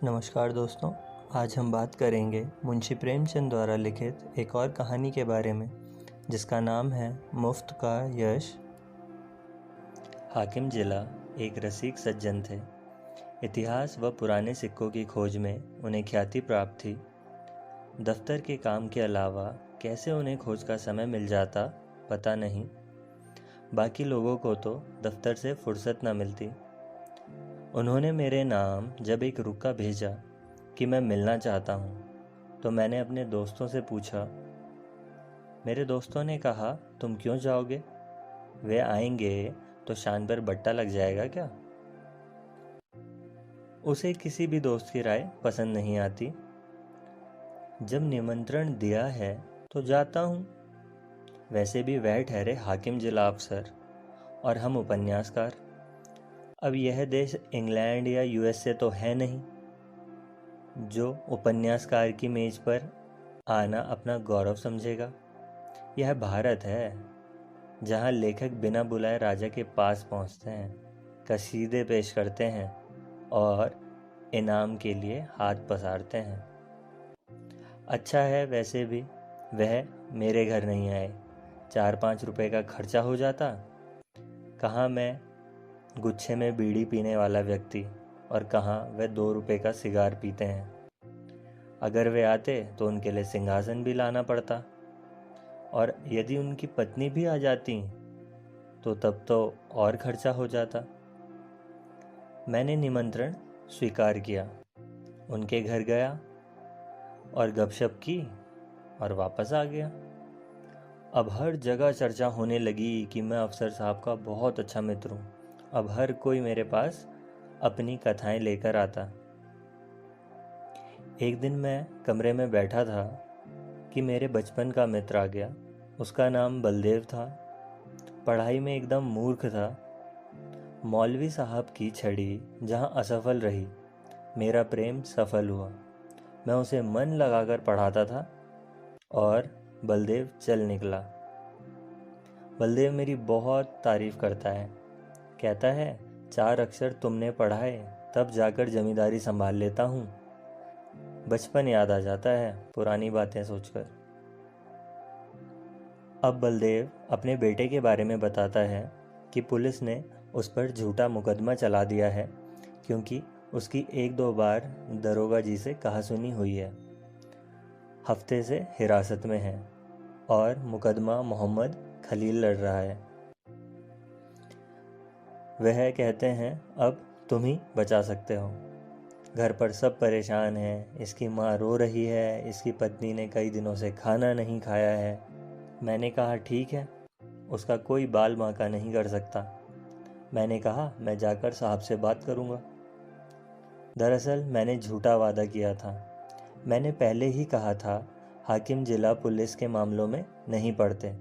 नमस्कार दोस्तों, आज हम बात करेंगे मुंशी प्रेमचंद द्वारा लिखित एक और कहानी के बारे में जिसका नाम है मुफ्त का यश। हाकिम जिला एक रसिक सज्जन थे। इतिहास व पुराने सिक्कों की खोज में उन्हें ख्याति प्राप्त थी। दफ्तर के काम के अलावा कैसे उन्हें खोज का समय मिल जाता पता नहीं। बाकी लोगों को तो दफ्तर से फुर्सत न मिलती। उन्होंने मेरे नाम जब एक रुका भेजा कि मैं मिलना चाहता हूँ तो मैंने अपने दोस्तों से पूछा। मेरे दोस्तों ने कहा, तुम क्यों जाओगे? वे आएंगे तो शान पर बट्टा लग जाएगा क्या? उसे किसी भी दोस्त की राय पसंद नहीं आती। जब निमंत्रण दिया है तो जाता हूँ। वैसे भी वह ठहरे हाकिम जिला अफसर और हम उपन्यासकार। अब यह देश इंग्लैंड या यूएसए तो है नहीं जो उपन्यासकार की मेज पर आना अपना गौरव समझेगा। यह भारत है जहाँ लेखक बिना बुलाए राजा के पास पहुँचते हैं, कसीदे पेश करते हैं और इनाम के लिए हाथ पसारते हैं। अच्छा है वैसे भी वह मेरे घर नहीं आए। 4-5 रुपए का खर्चा हो जाता। कहाँ मैं गुच्छे में बीड़ी पीने वाला व्यक्ति और कहाँ वे 2 रुपए का सिगार पीते हैं। अगर वे आते तो उनके लिए सिंहासन भी लाना पड़ता और यदि उनकी पत्नी भी आ जाती तो तब तो और खर्चा हो जाता। मैंने निमंत्रण स्वीकार किया, उनके घर गया और गपशप की और वापस आ गया। अब हर जगह चर्चा होने लगी कि मैं अफसर साहब का बहुत अच्छा मित्र हूँ। अब हर कोई मेरे पास अपनी कथाएं लेकर आता। एक दिन मैं कमरे में बैठा था कि मेरे बचपन का मित्र आ गया। उसका नाम बलदेव था। पढ़ाई में एकदम मूर्ख था। मौलवी साहब की छड़ी जहाँ असफल रही, मेरा प्रेम सफल हुआ। मैं उसे मन लगाकर पढ़ाता था और बलदेव चल निकला। बलदेव मेरी बहुत तारीफ करता है। कहता है, 4 अक्षर तुमने पढ़ाए तब जाकर जमींदारी संभाल लेता हूँ। बचपन याद आ जाता है पुरानी बातें सोचकर। अब बलदेव अपने बेटे के बारे में बताता है कि पुलिस ने उस पर झूठा मुकदमा चला दिया है क्योंकि उसकी 1-2 बार दरोगा जी से कहासुनी हुई है। हफ्ते से हिरासत में है और मुकदमा मोहम्मद खलील लड़ रहा है। वह कहते हैं, अब तुम ही बचा सकते हो। घर पर सब परेशान हैं। इसकी माँ रो रही है, इसकी पत्नी ने कई दिनों से खाना नहीं खाया है। मैंने कहा, ठीक है, उसका कोई बाल बांका नहीं कर सकता। मैंने कहा, मैं जाकर साहब से बात करूँगा। दरअसल मैंने झूठा वादा किया था। मैंने पहले ही कहा था हाकिम जिला पुलिस के मामलों में नहीं पड़ते,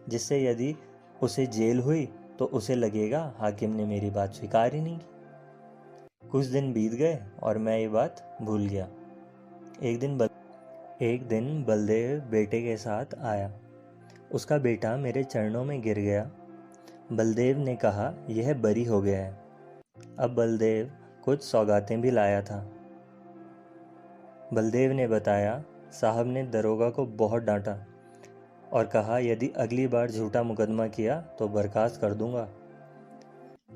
जिससे यदि उसे जेल हुई तो उसे लगेगा हाकिम ने मेरी बात स्वीकार ही नहीं की। कुछ दिन बीत गए और मैं ये बात भूल गया। एक दिन बलदेव बेटे के साथ आया। उसका बेटा मेरे चरणों में गिर गया। बलदेव ने कहा, यह बरी हो गया है। अब बलदेव कुछ सौगातें भी लाया था। बलदेव ने बताया, साहब ने दरोगा को बहुत डांटा और कहा, यदि अगली बार झूठा मुकदमा किया तो बर्खास्त कर दूंगा।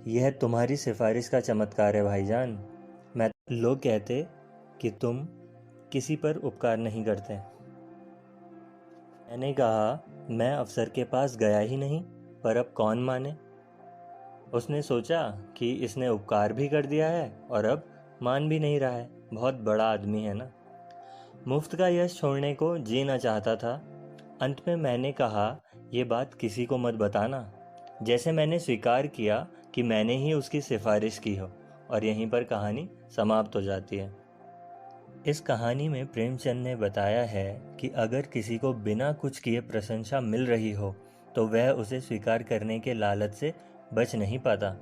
यह तुम्हारी सिफारिश का चमत्कार है भाईजान। लोग कहते कि तुम किसी पर उपकार नहीं करते। मैंने कहा, मैं अफसर के पास गया ही नहीं, पर अब कौन माने। उसने सोचा कि इसने उपकार भी कर दिया है और अब मान भी नहीं रहा है। बहुत बड़ा आदमी है ना। मुफ्त का यश छोड़ने को जीना चाहता था। अंत में मैंने कहा, ये बात किसी को मत बताना। जैसे मैंने स्वीकार किया कि मैंने ही उसकी सिफारिश की हो और यहीं पर कहानी समाप्त हो जाती है। इस कहानी में प्रेमचंद ने बताया है कि अगर किसी को बिना कुछ किए प्रशंसा मिल रही हो तो वह उसे स्वीकार करने के लालच से बच नहीं पाता।